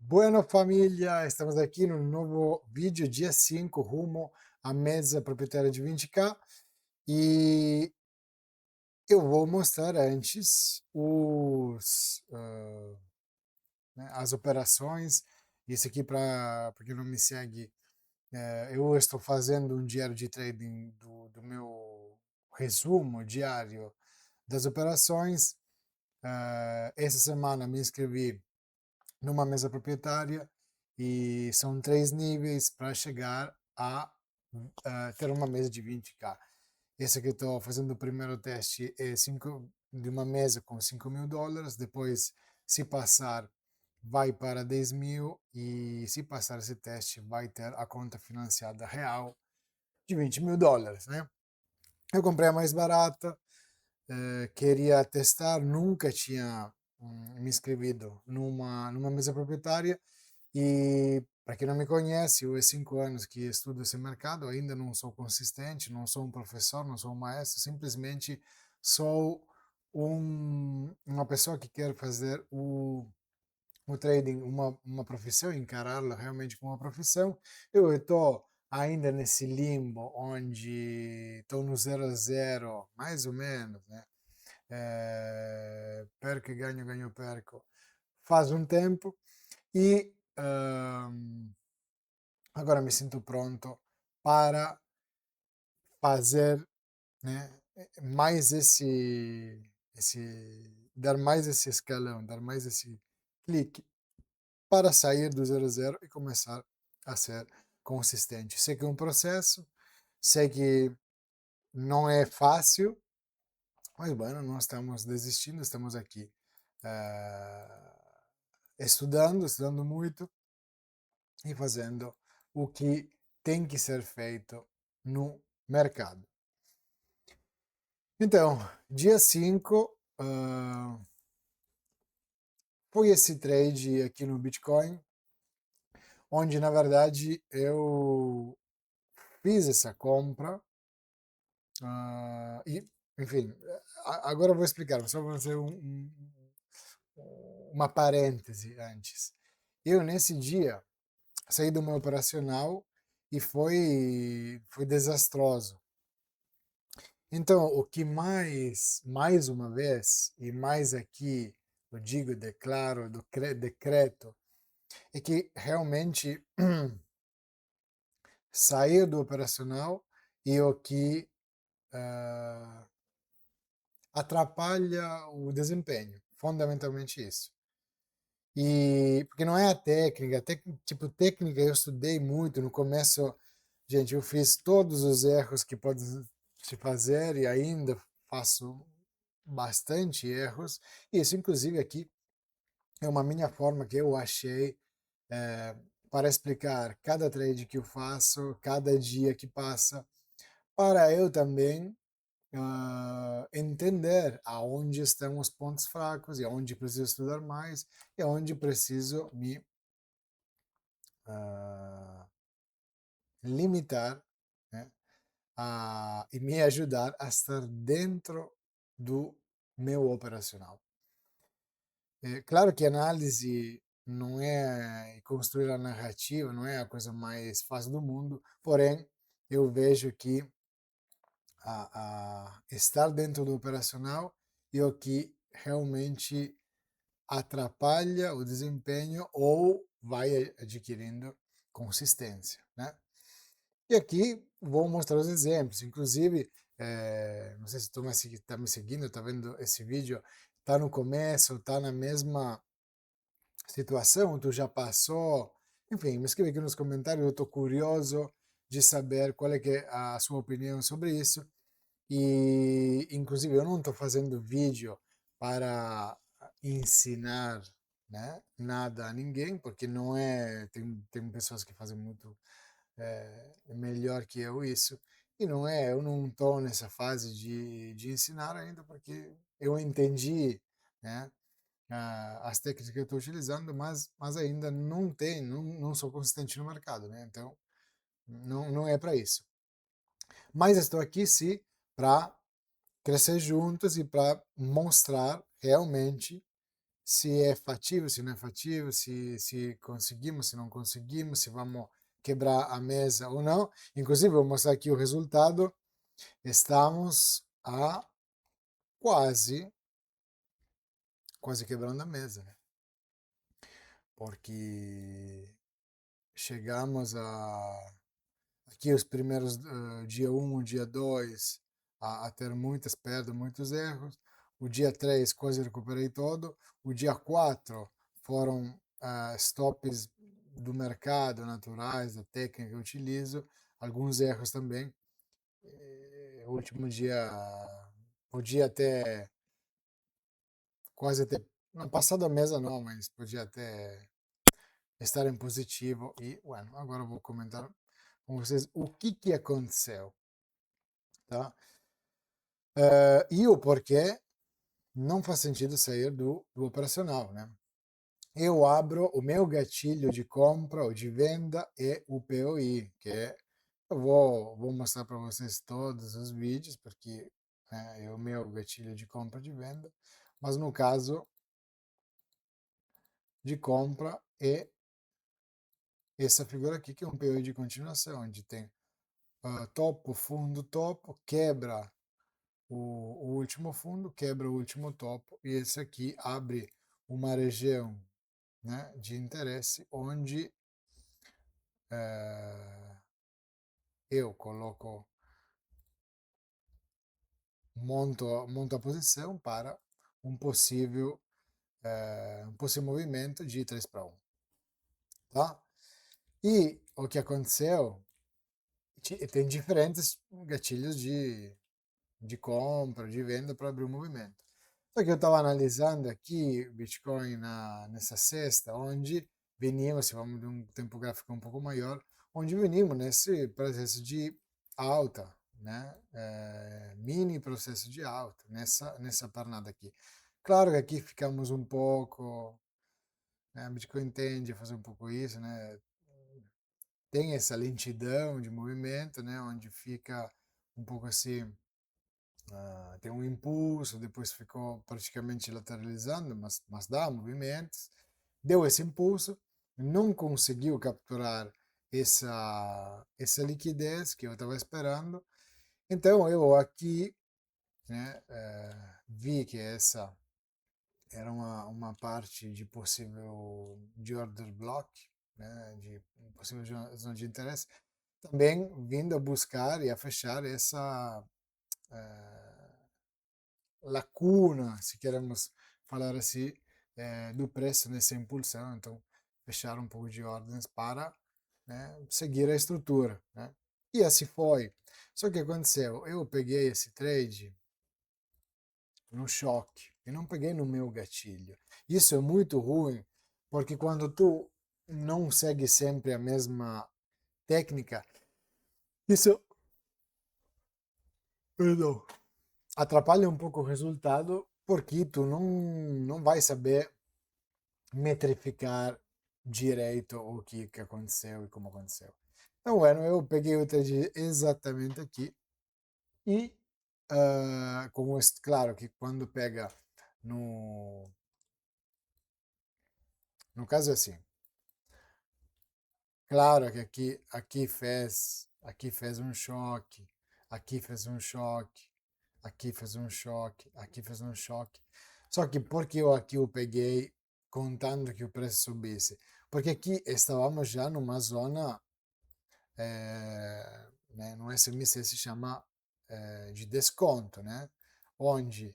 Bueno família, estamos aqui no novo vídeo, dia 5, rumo à mesa proprietária de 20K e eu vou mostrar antes né, as operações. Isso aqui para quem não me segue, eu estou fazendo um diário de trading do meu resumo diário das operações. Essa semana me inscrevi numa mesa proprietária e são 3 níveis para chegar a ter uma mesa de 20K. Esse aqui estou fazendo o primeiro teste é de uma mesa com US$ 5.000, depois se passar vai para 10.000 e se passar esse teste vai ter a conta financiada real de US$ 20.000, né? Eu comprei a mais barata, queria testar, nunca tinha me inscrevido numa mesa proprietária e, para quem não me conhece, eu há 5 anos que estudo esse mercado, ainda não sou consistente, não sou um professor, não sou um maestro, simplesmente sou uma pessoa que quer fazer o trading uma profissão, encará-lo realmente como uma profissão. Eu estou ainda nesse limbo onde estou no 0 a 0, mais ou menos, né? Perco e ganho, ganho, perco. Faz um tempo e agora me sinto pronto para fazer, né, mais dar mais esse escalão, dar mais esse clique para sair do 0 a 0 e começar a ser consistente. Sei que é um processo, sei que não é fácil, mas bueno, não estamos desistindo, estamos aqui estudando muito e fazendo o que tem que ser feito no mercado. Então, dia 5, foi esse trade aqui no Bitcoin, onde na verdade eu fiz essa compra e, enfim, agora eu vou explicar, só vou fazer uma parêntese antes. Eu, nesse dia, saí do meu operacional e foi desastroso. Então, o que mais uma vez, e mais aqui eu digo, declaro, decreto, é que realmente sair do operacional e o que ah, atrapalha o desempenho, fundamentalmente isso. E porque não é a técnica, tipo, técnica eu estudei muito no começo, gente, eu fiz todos os erros que podem se fazer e ainda faço bastante erros. Isso, inclusive, aqui é uma minha forma que eu achei eh, para explicar cada trade que eu faço, cada dia que passa, para eu também entender aonde estão os pontos fracos e aonde preciso estudar mais e aonde preciso me ah, limitar, né, e me ajudar a estar dentro do meu operacional. É claro que análise não é construir a narrativa, não é a coisa mais fácil do mundo, porém eu vejo que estar dentro do operacional é o que realmente atrapalha o desempenho ou vai adquirindo consistência, né? E aqui vou mostrar os exemplos, inclusive, não sei se tu está me seguindo, está vendo esse vídeo, está no começo, está na mesma situação, tu já passou, enfim, me escreve aqui nos comentários, eu estou curioso de saber qual é que é a sua opinião sobre isso. E, inclusive, eu não estou fazendo vídeo para ensinar, né, nada a ninguém, porque não é. Tem pessoas que fazem muito melhor que eu isso, e não é. Eu não estou nessa fase de ensinar ainda, porque eu entendi, né, as técnicas que eu estou utilizando, mas ainda não sou consistente no mercado, né? Então, não é para isso. Mas estou aqui sim para crescer juntos e para mostrar realmente se é factível, se não é factível, se conseguimos, se não conseguimos, se vamos quebrar a mesa ou não. Inclusive, vou mostrar aqui o resultado. Estamos a quase, quase quebrando a mesa, né? Porque chegamos a aqui os primeiros dia um, dia 2 a ter muitas perdas, muitos erros. O dia 3 quase recuperei todo. O dia 4 foram stops do mercado naturais, da técnica que eu utilizo, alguns erros também. O último dia podia até quase ter, não passado a mesa não, mas podia até estar em positivo. E, bueno, agora eu vou comentar com vocês o que aconteceu, tá? E o porquê não faz sentido sair do operacional, né? Eu abro o meu gatilho de compra ou de venda é o POI, que é, eu vou mostrar para vocês todos os vídeos, porque né, é o meu gatilho de compra e de venda, mas no caso de compra é essa figura aqui, que é um POI de continuação, onde tem topo, fundo, topo, quebra o último fundo, quebra o último topo, e esse aqui abre uma região, né, de interesse onde eh, eu coloco, monto a posição para um possível movimento de 3 para 1, tá? E o que aconteceu, tem diferentes gatilhos de compra, de venda para abrir o movimento. Só que eu estava analisando aqui Bitcoin nessa sexta, onde veníamos, se vamos de um tempo gráfico um pouco maior, onde veníamos nesse processo de alta, né? Mini processo de alta, nessa pernada aqui. Claro que aqui ficamos um pouco, né? Bitcoin tende a fazer um pouco isso, né? Tem essa lentidão de movimento, né? Onde fica um pouco assim, tem um impulso, depois ficou praticamente lateralizando, mas dá movimentos. Deu esse impulso, não conseguiu capturar essa liquidez que eu estava esperando. Então eu aqui, né, vi que essa era uma parte de possível de order block, né, de possível zona de interesse, também vindo a buscar e a fechar essa eh, lacuna, se queremos falar assim, do preço nessa impulsão. Então, fechar um pouco de ordens para, né, seguir a estrutura, né? E assim foi. Só que aconteceu, eu peguei esse trade no choque e não peguei no meu gatilho. Isso é muito ruim, porque quando tu não segue sempre a mesma técnica, isso, perdão, atrapalha um pouco o resultado, porque tu não vai saber metrificar direito o que aconteceu e como aconteceu. Então, bueno, eu peguei o trade exatamente aqui e, claro que quando pega no, no caso é assim, claro que aqui fez um choque, aqui fez um choque, aqui fez um choque, aqui fez um choque. Só que porque eu aqui o peguei contando que o preço subisse? Porque aqui estávamos já numa zona, né, no SMC se chama de desconto, né? Onde,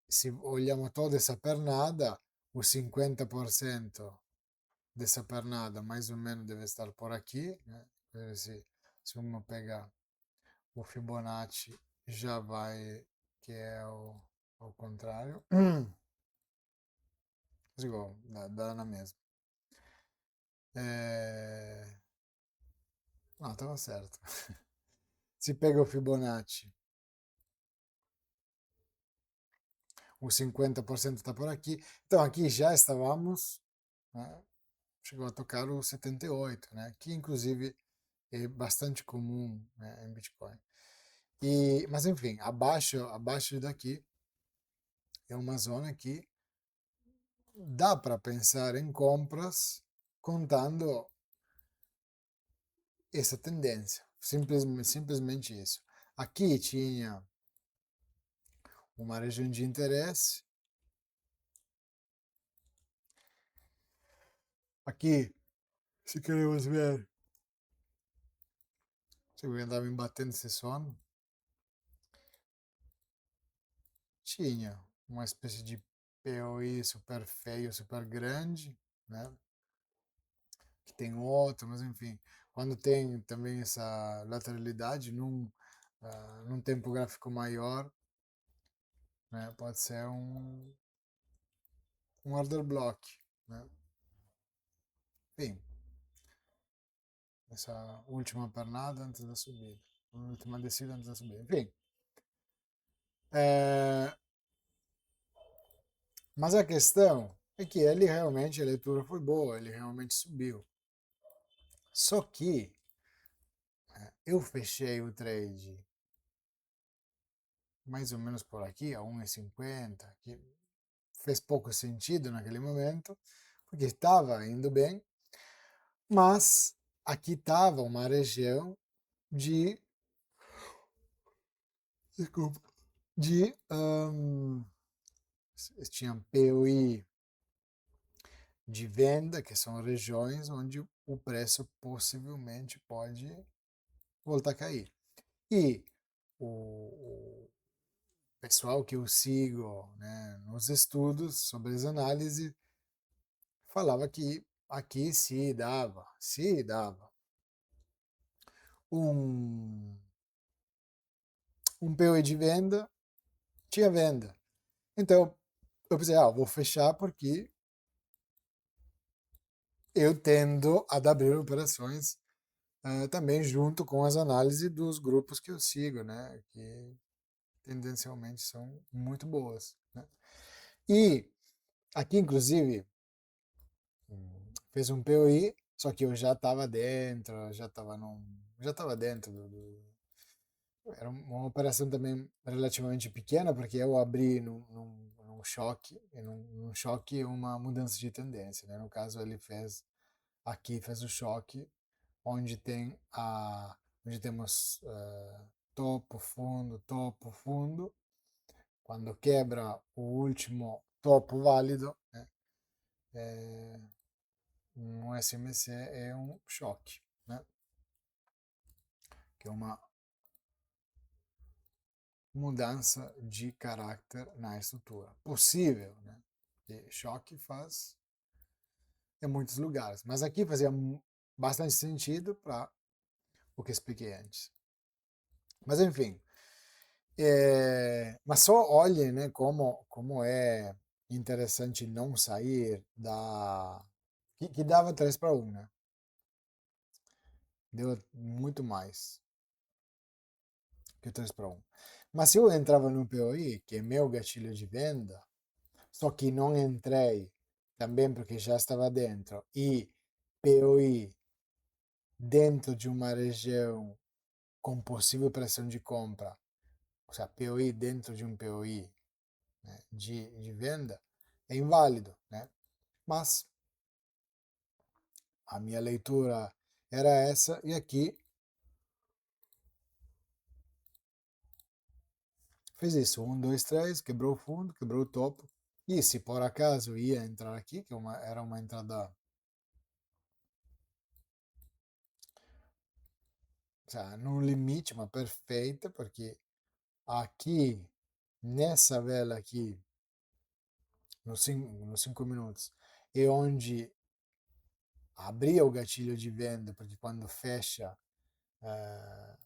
se olhiamo toda essa pernada, o 50% dessa pernada mais ou menos deve estar por aqui, né? Se uno pega o Fibonacci, já vai, que é o contrário. Mas igual, dá na mesma. Não, estava certo. Se pega o Fibonacci, o 50% está por aqui. Então aqui já estávamos, né, chegou a tocar o 78, né, que inclusive é bastante comum, né, em Bitcoin. Mas enfim, abaixo daqui é uma zona que dá para pensar em compras contando essa tendência. Simplesmente isso. Aqui tinha uma região de interesse. Aqui, se queremos ver, se eu andava me batendo esse sono, tinha uma espécie de POI super feio, super grande, né? Que tem outro, mas enfim, quando tem também essa lateralidade num tempo gráfico maior, né? Pode ser um order block, né? Enfim, essa última pernada antes da subida, última descida antes da subida, enfim. É, mas a questão é que ele realmente, a leitura foi boa, ele realmente subiu. Só que eu fechei o trade mais ou menos por aqui, a 1,50, que fez pouco sentido naquele momento, porque estava indo bem, mas aqui estava uma região de, desculpa, de tinha POI de venda, que são regiões onde o preço possivelmente pode voltar a cair. E o pessoal que eu sigo, né, nos estudos sobre as análises falava que aqui se dava um, um POI de venda, tinha venda. Então eu pensei, vou fechar porque eu tendo a abrir operações também junto com as análises dos grupos que eu sigo, né? Que tendencialmente são muito boas, né? E aqui, inclusive, fez um POI, só que eu já estava dentro, já estava dentro era uma operação também relativamente pequena, porque eu abri num choque, e num choque uma mudança de tendência, né? No caso, aqui fez o choque, onde onde temos topo, fundo. Quando quebra o último topo válido, né, é, um SMC é um choque, né, que é uma mudança de caráter na estrutura. Possível, né? Porque choque faz em muitos lugares, mas aqui fazia bastante sentido para o que expliquei antes. Mas enfim, mas só olhem, né, como é interessante não sair que dava 3 para 1, né? Deu muito mais que 3 para 1. Mas se eu entrava no POI, que é meu gatilho de venda, só que não entrei também porque já estava dentro, e POI dentro de uma região com possível pressão de compra, ou seja, POI dentro de um POI, né, de venda, é inválido, né? Mas a minha leitura era essa, e aqui fez isso, um, dois, três, quebrou o fundo, quebrou o topo, e se por acaso ia entrar aqui, que era uma entrada, seja, num limite, mas perfeita, porque aqui, nessa vela aqui, nos 5 minutos, é onde abria o gatilho de venda, porque quando fecha, eh,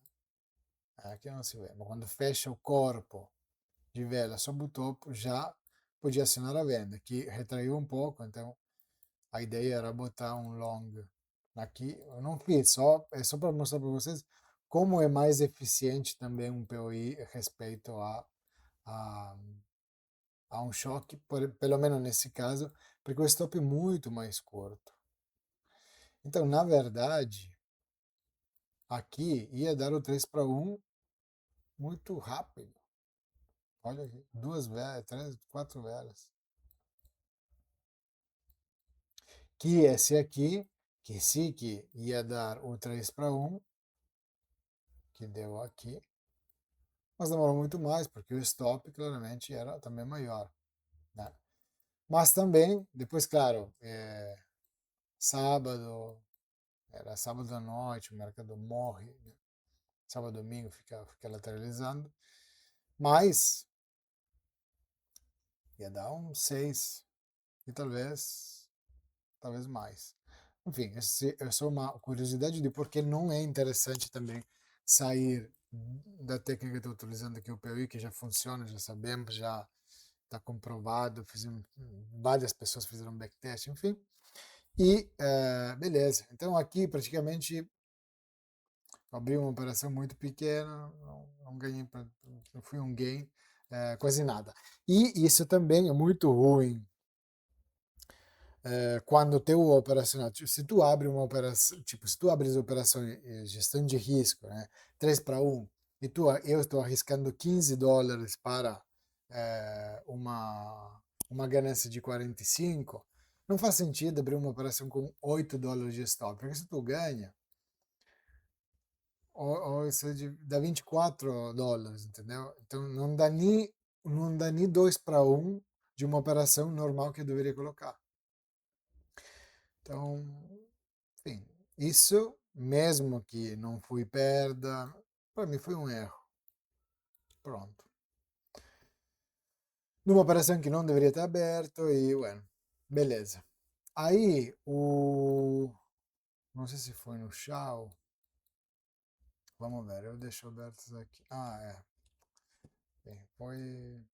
aqui não se vê, mas quando fecha o corpo de vela sobre o topo, já podia assinar a venda, que retraiu um pouco, então a ideia era botar um long aqui. Eu não fiz, é só para mostrar para vocês como é mais eficiente também um POI respeito a, a um choque, pelo menos nesse caso, porque o stop é muito mais curto. Então, na verdade, aqui ia dar o 3 para 1 muito rápido. Olha aqui, duas velas, três, quatro velas. que esse aqui, que sim que ia dar o 3 para 1, que deu aqui, mas demorou muito mais, porque o stop claramente era também maior, né? Mas também, depois, claro, sábado, era sábado à noite, o mercado morre, né? Sábado, domingo fica lateralizando, mas ia dar um 6 e talvez mais. Enfim, é só uma curiosidade de por que não é interessante também sair da técnica que estou utilizando aqui, o POI, que já funciona, já sabemos, já está comprovado, várias pessoas fizeram backtest, enfim. E beleza. Então aqui praticamente abri uma operação muito pequena, não ganhei, não fui um gain, quase nada. E isso também é muito ruim quando o teu operacional, se tu abre uma operação, tipo, se tu abres operações gestão de risco, né, 3 para 1, e eu estou arriscando US$ 15 para uma ganância de 45, não faz sentido abrir uma operação com US$ 8 de stop, porque se tu ganha, ou isso dá US$ 24, entendeu? Então não dá nem 2 para 1 de uma operação normal que eu deveria colocar. Então, enfim, isso, mesmo que não fui perda, para mim foi um erro. Pronto. Numa operação que não deveria ter aberto e, bueno, beleza. Aí, não sei se foi no Shao. Vamos ver, eu deixo abertos aqui. Ah, é. Bem, foi.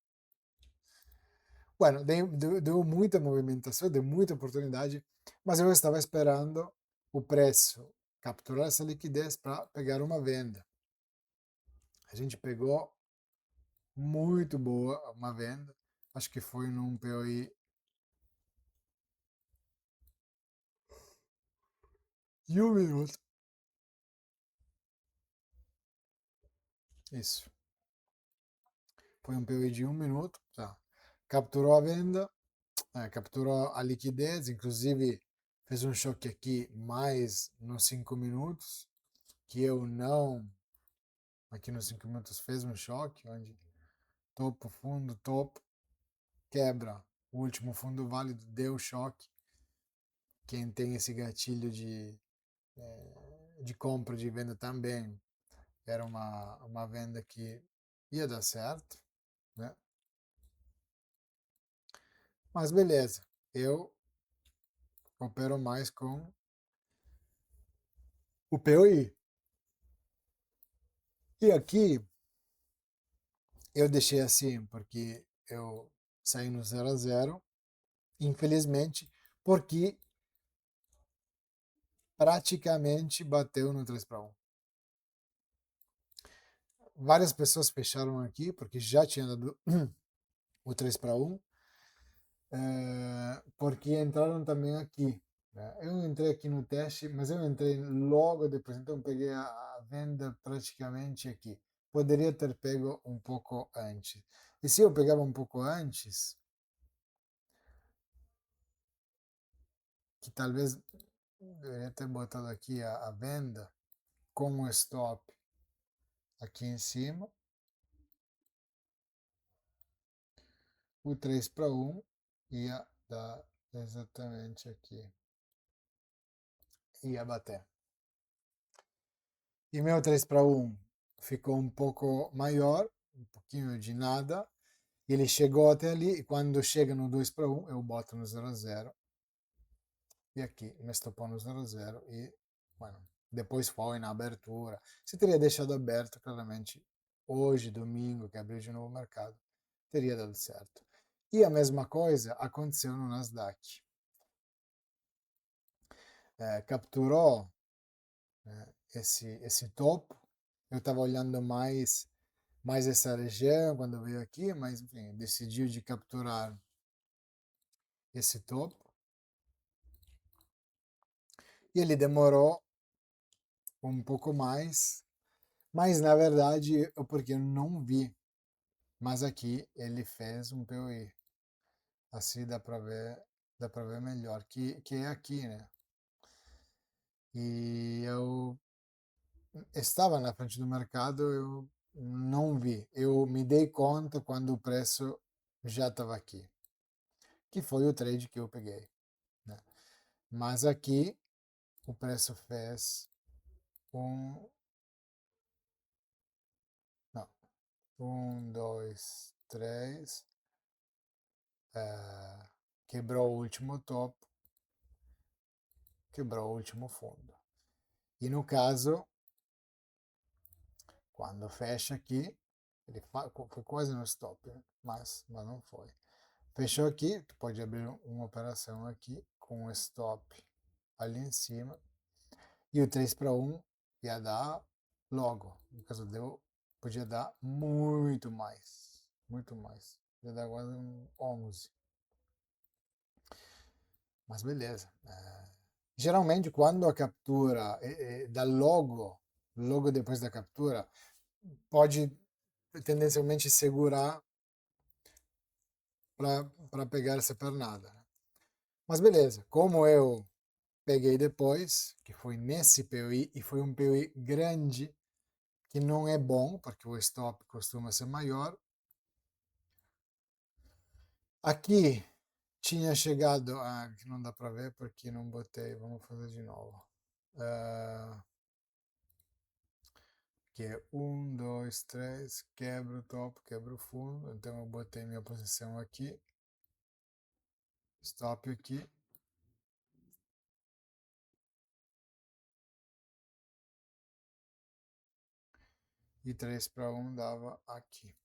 Bueno, deu muita movimentação, deu muita oportunidade, mas eu estava esperando o preço capturar essa liquidez para pegar uma venda. A gente pegou muito boa uma venda. Acho que foi num POI de 1 minuto. Isso. Foi um POI de 1 minuto. Tá. Capturou a venda, capturou a liquidez, inclusive fez um choque aqui mais nos 5 minutos, que eu não. Aqui nos 5 minutos fez um choque, onde topo, fundo, topo, quebra. O último fundo válido deu choque. Quem tem esse gatilho de compra, de venda também, era uma venda que ia dar certo, né? Mas beleza, eu opero mais com o POI. E aqui eu deixei assim, porque eu saí no 0 a 0, infelizmente, porque praticamente bateu no 3 para 1. Várias pessoas fecharam aqui, porque já tinha dado o 3 para 1, porque entraram também aqui, né? Eu entrei aqui no teste, mas eu entrei logo depois, então peguei a venda praticamente aqui. Poderia ter pego um pouco antes. E se eu pegava um pouco antes, que talvez deveria ter botado aqui a venda com o stop aqui em cima, o 3 para 1 ia dar exatamente aqui, ia bater. E meu 3 para 1 ficou um pouco maior, um pouquinho de nada. Ele chegou até ali e quando chega no 2 para 1 eu boto no 0 a 0. E aqui me estopou no 0 a 0 e, bueno, depois foi na abertura. Se teria deixado aberto, claramente, hoje, domingo, que abriu de novo o mercado, teria dado certo. E a mesma coisa aconteceu no Nasdaq. Capturou esse topo. Eu estava olhando mais essa região quando veio aqui, mas enfim, decidiu de capturar esse topo. E ele demorou um pouco mais, mas na verdade porque eu não vi. Mas aqui ele fez um POI. Assim dá para ver. dá para ver melhor, que é aqui, né? E eu estava na frente do mercado, eu não vi. Eu me dei conta quando o preço já estava aqui, que foi o trade que eu peguei, né? Mas aqui o preço fez um, não, um, dois, três, quebrou o último topo, quebrou o último fundo. E no caso, quando fecha aqui, ele foi quase no stop, né? Mas não foi. Fechou aqui, tu pode abrir uma operação aqui com o stop ali em cima e o 3 para 1 ia dar logo. No caso deu, podia dar muito mais. Podia dar quase um 11. Mas beleza. Geralmente quando a captura dá logo depois da captura, pode tendencialmente segurar para pegar essa pernada, né? Mas beleza, como eu peguei depois, que foi nesse POI, e foi um POI grande, que não é bom, porque o stop costuma ser maior. Aqui tinha chegado, que não dá para ver porque não botei, vamos fazer de novo. Que é um, dois, três, quebra o topo, quebra o fundo. Então eu botei minha posição aqui, stop aqui. E 3 para 1 dava aqui.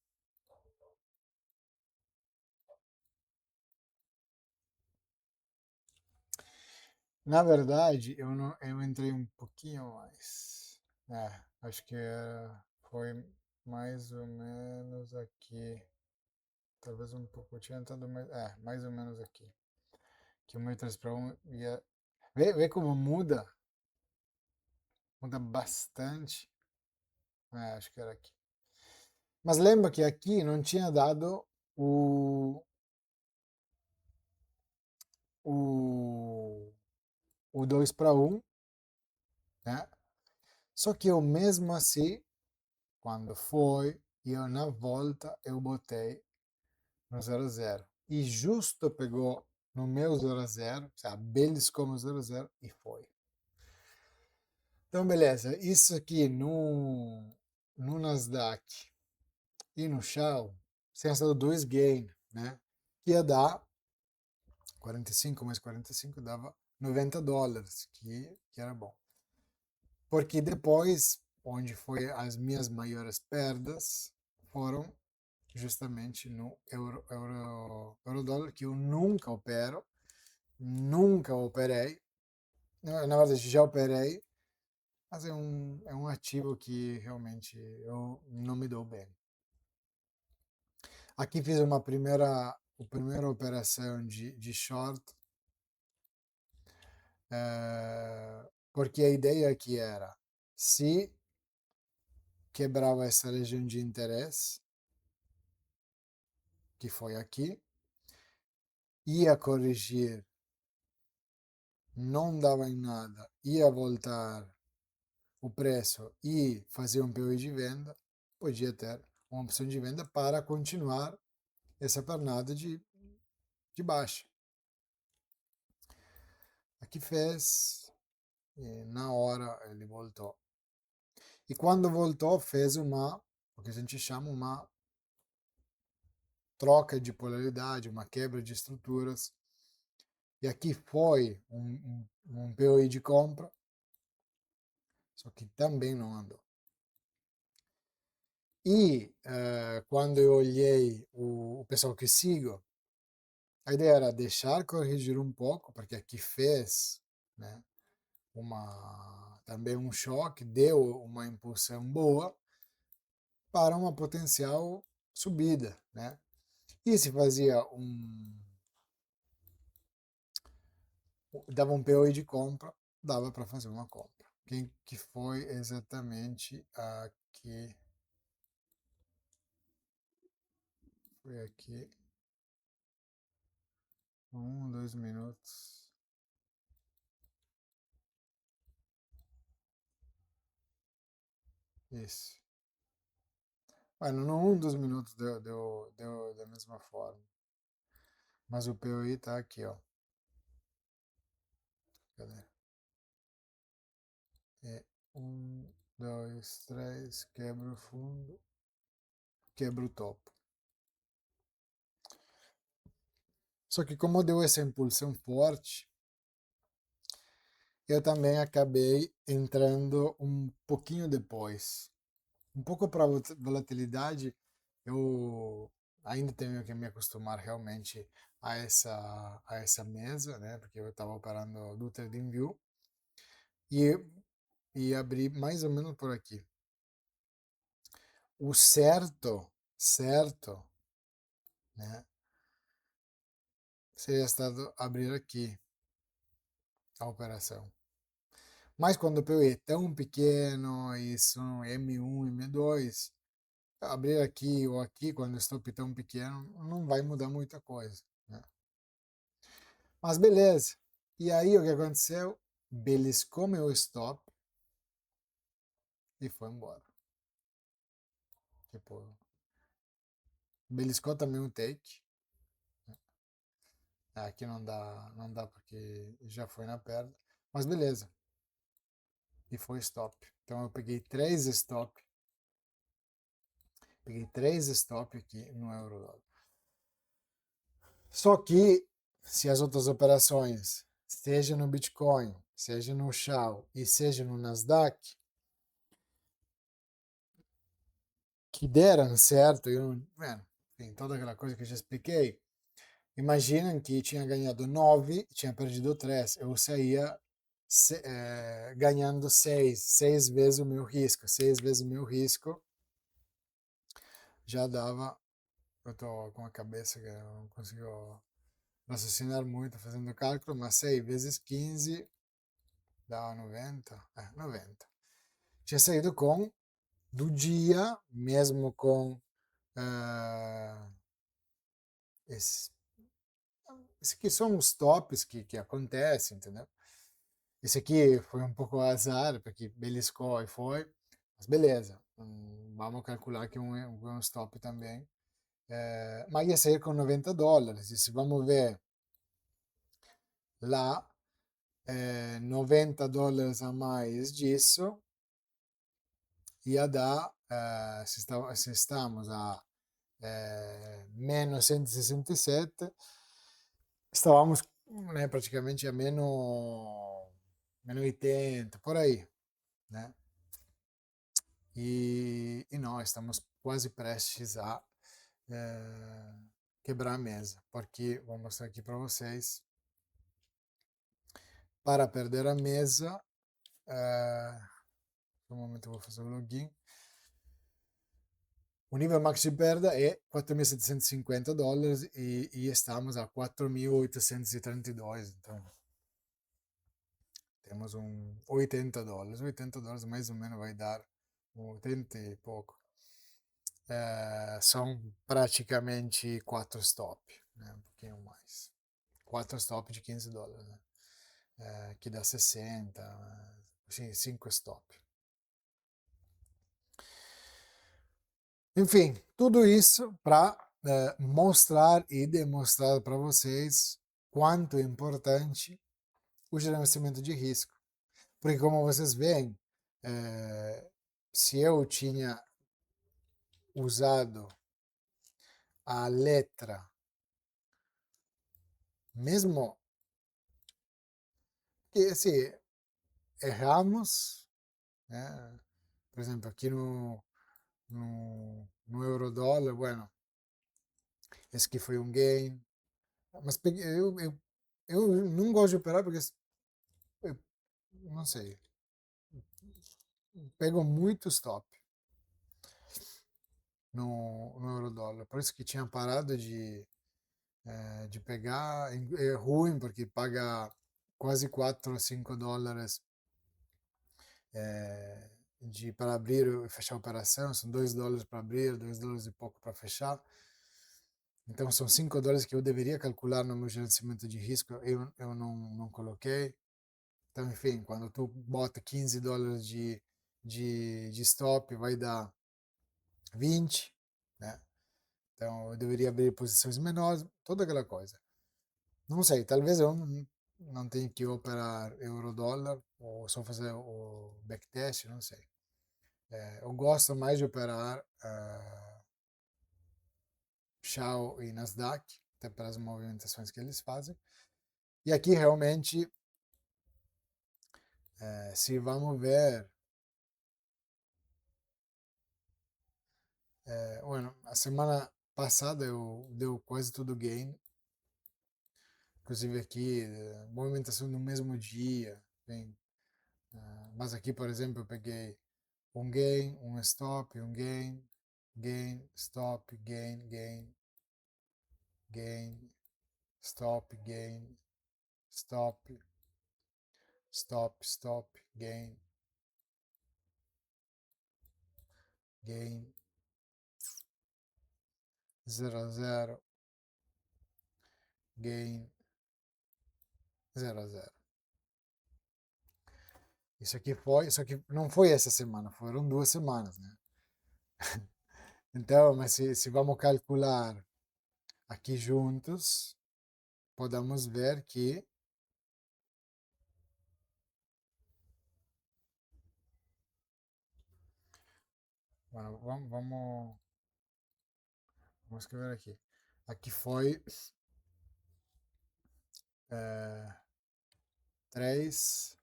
Na verdade, eu entrei um pouquinho mais. Acho que foi mais ou menos aqui. Talvez um pouco. Eu tinha entrado mais ou menos aqui. Que o meu 3 para 1 ia. Vê como muda? Muda bastante. Acho que era aqui. Mas lembra que aqui não tinha dado o, o, o 2 para 1, né? Só que eu mesmo assim, quando foi, eu na volta eu botei no 0 a 0. E justo pegou no meu 0 a 0, sabe, beliscou no 0 a 0 e foi. Então, beleza. Isso aqui no Nasdaq e no Shell, sem sido dois gain, né? Que ia dar 45 mais 45 dava $90, que era bom. Porque depois, onde foi as minhas maiores perdas, foram justamente no euro dólar, que eu nunca opero, nunca operei. Na verdade, já operei, mas é um ativo que realmente eu não me dou bem. Aqui fiz a primeira operação de short, porque a ideia aqui era, se quebrava essa região de interesse, que foi aqui, ia corrigir, não dava em nada, ia voltar o preço e fazer um POI de venda, podia ter uma opção de venda para continuar essa pernada de baixa. Aqui fez, e na hora ele voltou. E quando voltou, fez o que a gente chama uma troca de polaridade, uma quebra de estruturas. E aqui foi um POI de compra, só que também não andou. E quando eu olhei o pessoal que sigo, a ideia era deixar corrigir um pouco, porque aqui fez, né, também um choque, deu uma impulsão boa para uma potencial subida, né? E se fazia dava um POI de compra, dava para fazer uma compra. Que foi exatamente aqui, foi aqui, 2 minutos. Isso. Bueno, no 2 minutos deu da mesma forma. Mas o POI tá aqui, ó. Cadê? É 2, 3, quebra o fundo, quebra o topo. Só que como deu essa impulsão forte, eu também acabei entrando um pouquinho depois. Um pouco para volatilidade, eu ainda tenho que me acostumar realmente a essa mesa, né? Porque eu estava operando do TradingView e, e abri mais ou menos por aqui. O certo, né? Seria estado abrir aqui a operação. Mas quando o PE é tão pequeno e são M1 e M2, abrir aqui ou aqui, quando o stop é tão pequeno, não vai mudar muita coisa, né? Mas beleza. E aí o que aconteceu? Beliscou meu stop e foi embora. Tipo, beliscou também o take. Aqui não dá porque já foi na perda. Mas beleza. E foi stop. Então eu peguei três stop. Peguei três stop aqui no euro. Só que se as outras operações, seja no Bitcoin, seja no Shao e seja no Nasdaq, que deram certo, enfim, toda aquela coisa que eu já expliquei, imaginem que tinha ganhado 9, tinha perdido 3, eu saía ganhando 6 vezes o meu risco. 6 vezes o meu risco já dava. Eu tô com a cabeça que eu não consigo raciocinar muito fazendo cálculo, mas 6 vezes 15 dá 90. 90. Tinha saído com, do dia, mesmo com esse, esse aqui são os tops que acontecem, entendeu? Esse aqui foi um pouco azar, porque beliscou e foi, mas beleza, vamos calcular que um stop também. Mas ia sair com $90, e se vamos ver lá, $90 a mais disso, ia dar, se estamos a menos 167, estávamos, né, praticamente a menos 80, por aí, né? E nós estamos quase prestes a quebrar a mesa, porque vou mostrar aqui para vocês. Para perder a mesa, no momento eu vou fazer o login. O nível max de perda é $4.750 e estamos a 4.832, então temos $80. $80 mais ou menos vai dar 80 e pouco. São praticamente 4 stop, né? Um pouquinho mais. 4 stop de $15, né? Que dá 60, sim, 5 stop. Enfim, tudo isso para mostrar e demonstrar para vocês quanto é importante o gerenciamento de risco. Porque, como vocês veem, se eu tinha usado a letra, mesmo que assim, erramos, né? Por exemplo, aqui no euro-dólar, bueno, esse aqui foi um gain, mas eu não gosto de operar porque, eu não sei, pego muito stop no euro-dólar, por isso que tinha parado de pegar, é ruim porque paga quase 4 ou 5 dólares para abrir e fechar a operação, são $2 para abrir, $2 e pouco para fechar. Então são $5 que eu deveria calcular no meu gerenciamento de risco, eu não coloquei. Então, enfim, quando tu bota $15 de stop, vai dar 20, né? Então eu deveria abrir posições menores, toda aquela coisa. Não sei, talvez eu não tenha que operar euro-dólar ou só fazer o backtest, não sei. Eu gosto mais de operar Shao e Nasdaq, até pelas movimentações que eles fazem. E aqui realmente, se vamos ver, bueno, a semana passada eu deu quase tudo gain, inclusive aqui, movimentação no mesmo dia, bem, mas aqui, por exemplo, eu peguei um gain, um stop, um gain, gain, stop, gain, gain, gain, stop, gain, stop, stop, stop, gain, gain, 0 a 0, gain, 0 a 0. Isso aqui não foi essa semana, foram 2 semanas, né? Então, mas se vamos calcular aqui juntos, podemos ver que, bueno, vamos escrever aqui. Aqui foi 3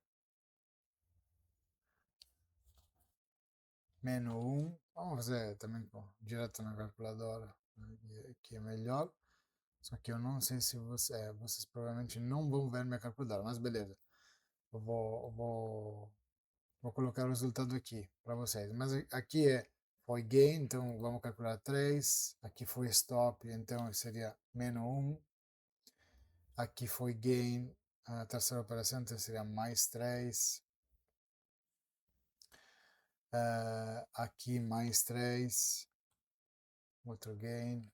menos 1. Vamos fazer também direto na calculadora, né, que é melhor. Só que eu não sei se vocês provavelmente não vão ver minha calculadora, mas beleza. Eu vou colocar o resultado aqui para vocês. Mas aqui foi gain, então vamos calcular 3. Aqui foi stop, então seria menos 1. Aqui foi gain, a terceira operação, então seria mais 3. Aqui mais 3. Outro gain.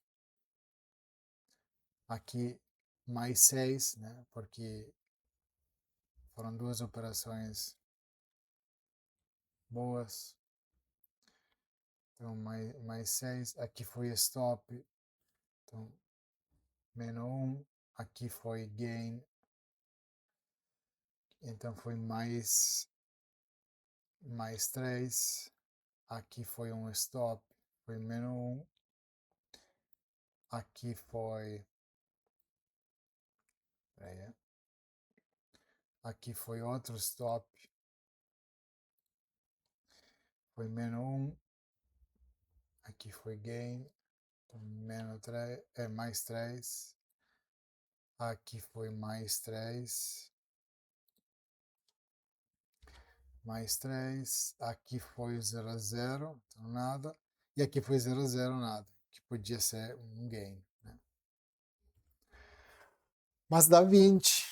Aqui mais 6, né? Porque foram 2 operações boas. Então, mais 6. Aqui foi stop. Então, menos 1. Aqui foi gain. Então, foi mais 3. Aqui foi um stop. Foi menos 1. Aqui foi... Peraí. Aqui foi outro stop. Foi menos 1. Aqui foi gain. Então, menos 3. Mais 3. Aqui foi mais 3. Mais 3. Aqui foi 0 a 0. Então nada. E aqui foi 0 a 0, nada. Que podia ser um gain, né? Mas dá 20,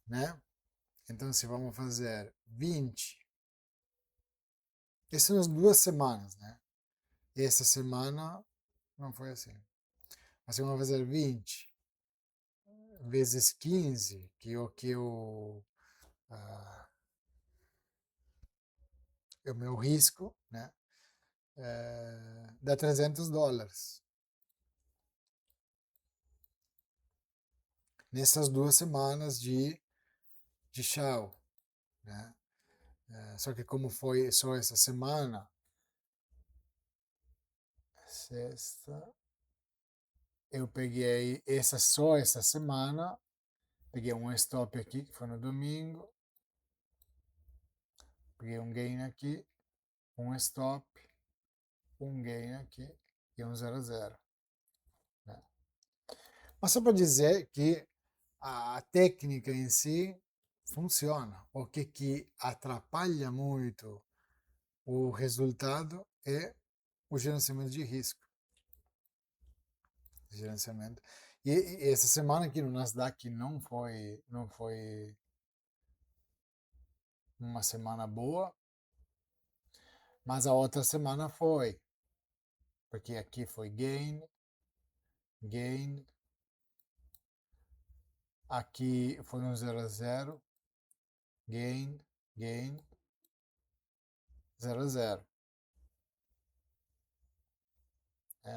né? Então se vamos fazer 20. Essas são as 2 semanas, né? Essa semana não foi assim. Mas se vamos fazer 20 vezes 15, que é o meu risco, né? Dá $300 nessas 2 semanas de Shao, né? Só que como foi só essa semana, sexta, eu peguei só essa semana, peguei um stop aqui, que foi no domingo, peguei um gain aqui, um stop, um gain aqui e um 0 a 0, né? Mas só para dizer que a técnica em si funciona. O que atrapalha muito o resultado é o gerenciamento de risco. Gerenciamento. E essa semana aqui no Nasdaq não foi uma semana boa, mas a outra semana foi, porque aqui foi gain, gain, aqui foi um 0 a 0, gain, gain, 0 a 0.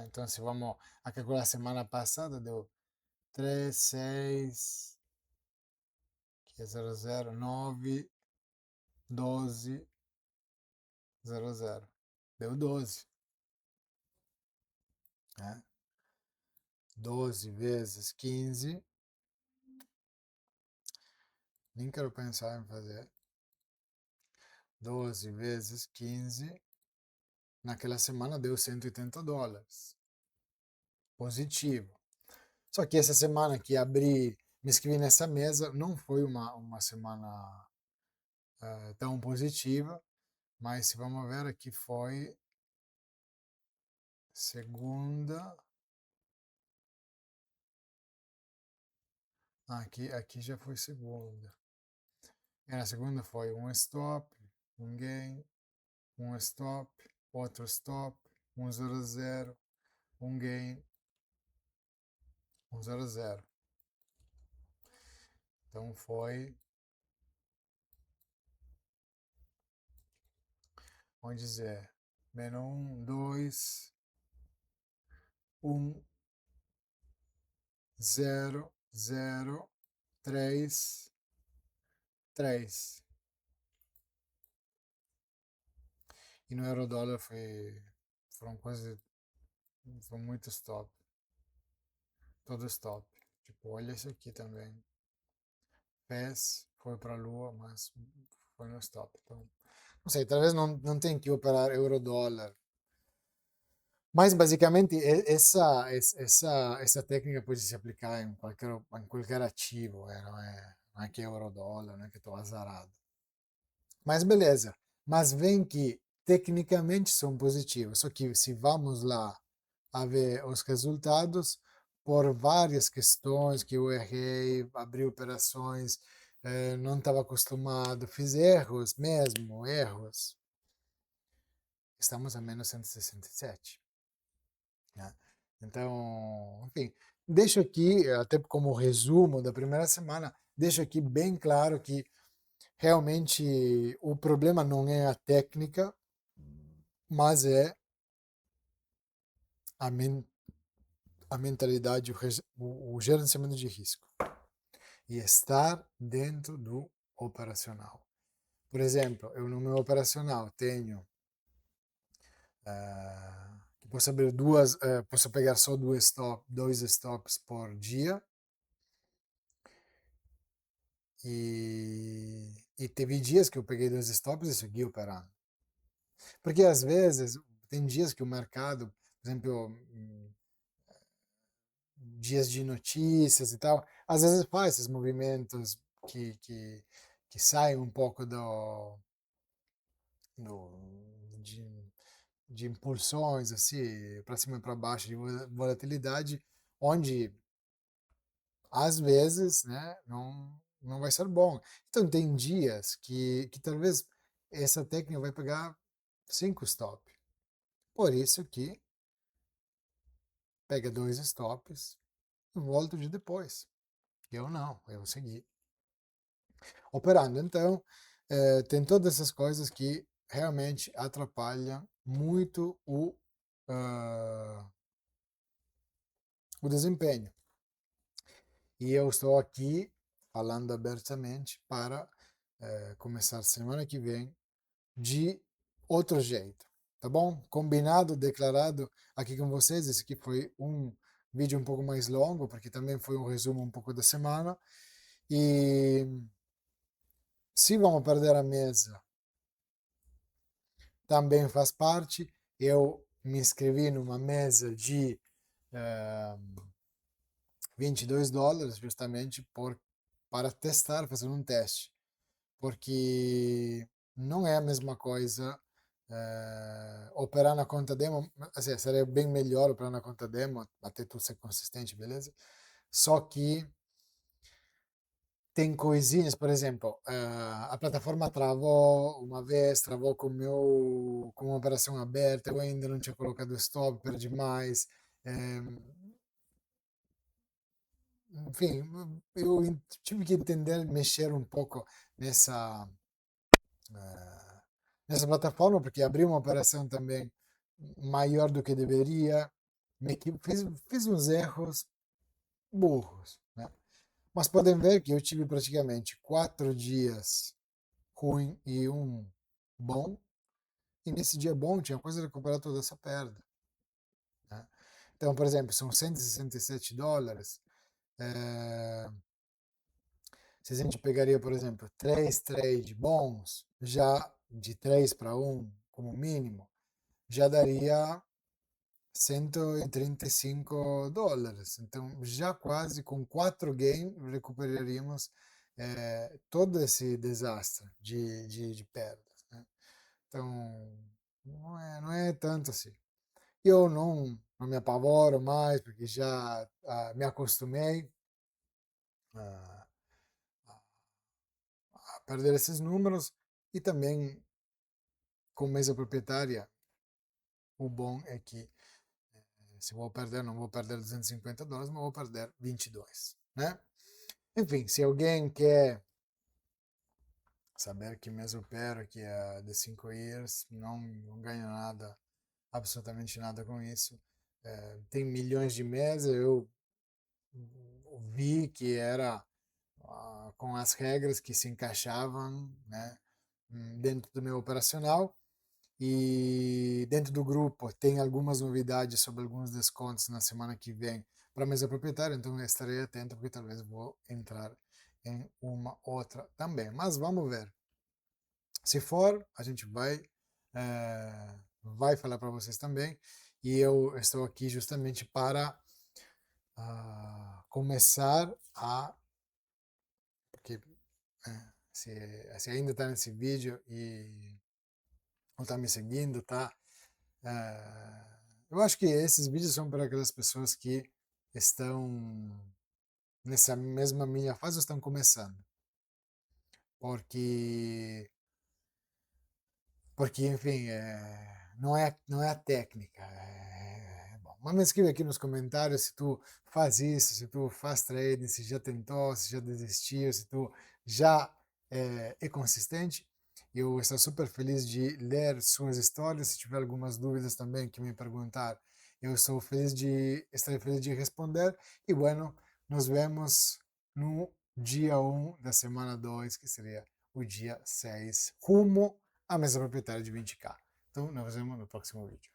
Então, se vamos a calcular a semana passada, deu 3, 6, que é 0 a 0, 9, 12, 0 a 0. Deu 12. Né? 12 vezes 15, nem quero pensar em fazer. 12 vezes 15, naquela semana deu $180. Positivo. Só que essa semana que abri, me inscrevi nessa mesa, não foi uma semana tão positiva, mas se vamos ver aqui foi segunda. Aqui já foi segunda. E na segunda foi um stop, um gain, um stop, outro stop, um 0 a 0, um gain, um 0 a 0. Então foi, vamos dizer, menos 1, 2, 1, 0, 0, 3, 3. E no euro-dólar foram quase, foi muito stop. Todo stop. Tipo, olha esse aqui também. PES foi para a lua, mas foi no stop. Então, não sei, talvez não tenha que operar euro-dólar. Mas basicamente essa técnica pode se aplicar em qualquer ativo, não é que é euro-dólar, não é que estou azarado. Mas beleza, mas vem que tecnicamente são positivos, só que se vamos lá a ver os resultados, por várias questões que eu errei, abri operações, não estava acostumado, fiz erros mesmo, erros. Estamos a menos 167. Né? Então, enfim, deixo aqui, até como resumo da primeira semana, deixo aqui bem claro que realmente o problema não é a técnica, mas é a, men a mentalidade, o gerenciamento de risco e estar dentro do operacional. Por exemplo, eu no meu operacional tenho posso abrir posso pegar só dois stops por dia e teve dias que eu peguei dois stops e segui operando. Porque às vezes tem dias que o mercado, por exemplo, dias de notícias e tal, às vezes faz esses movimentos que saem um pouco do, de, de impulsões, assim, para cima e para baixo, de volatilidade, onde às vezes, né, não vai ser bom. Então tem dias que talvez essa técnica vai pegar 5 stop. Por isso que pega dois stops e volta de depois. Eu não, eu segui. Operando, então, tem todas essas coisas que realmente atrapalham muito o desempenho. E eu estou aqui falando abertamente para começar semana que vem de outro jeito, tá bom? Combinado, declarado aqui com vocês. Esse aqui foi um vídeo um pouco mais longo, porque também foi um resumo um pouco da semana. E se vamos perder a mesa, também faz parte. Eu me inscrevi numa mesa de eh, $22, justamente para testar, fazer um teste. Porque não é a mesma coisa operar na conta demo, assim, seria bem melhor operar na conta demo, até tudo ser consistente, beleza? Só que tem coisinhas, por exemplo, a plataforma travou uma vez, travou com uma operação aberta, eu ainda não tinha colocado stop, perdi mais. enfim, eu tive que entender, mexer um pouco nessa, eh, nessa plataforma, porque abri uma operação também maior do que deveria, fiz uns erros burros, né? Mas podem ver que eu tive praticamente 4 dias ruim e um bom, e nesse dia bom tinha coisa de recuperar toda essa perda, né? Então, por exemplo, são US$ 167. eh, Se a gente pegaria, por exemplo, 3 trades bons, já de 3 para um como mínimo, já daria US$ 135. Então, já quase com 4 games, recuperaríamos todo esse desastre de perdas, né? Então, não é tanto assim. Eu não me apavoro mais, porque já me acostumei a, a perder esses números. E também, com mesa proprietária, o bom é que se vou perder, não vou perder US$ 250, mas vou perder 22, né? Enfim, se alguém quer saber que mês opero, que é de 5 years, não ganho nada, absolutamente nada com isso. Tem milhões de meses, eu vi que era com as regras que se encaixavam, né, dentro do meu operacional. E dentro do grupo tem algumas novidades sobre alguns descontos na semana que vem para a mesa proprietária, então eu estarei atento porque talvez vou entrar em uma outra também. Mas vamos ver. Se for, a gente vai falar para vocês também. E eu estou aqui justamente para começar a. Porque se ainda está nesse vídeo e não está me seguindo, tá? Eu acho que esses vídeos são para aquelas pessoas que estão nessa mesma minha fase ou estão começando. Porque, porque enfim, não é a técnica. Bom, mas me escreve aqui nos comentários se tu faz isso, se tu faz trading, se já tentou, se já desistiu, se tu já é consistente. Eu estou super feliz de ler suas histórias. Se tiver algumas dúvidas também que me perguntar, eu estarei feliz de responder. E bueno, nos vemos no dia 1 da semana 2, que seria o dia 6, rumo à mesa proprietária de 20K. Então, nos vemos no próximo vídeo.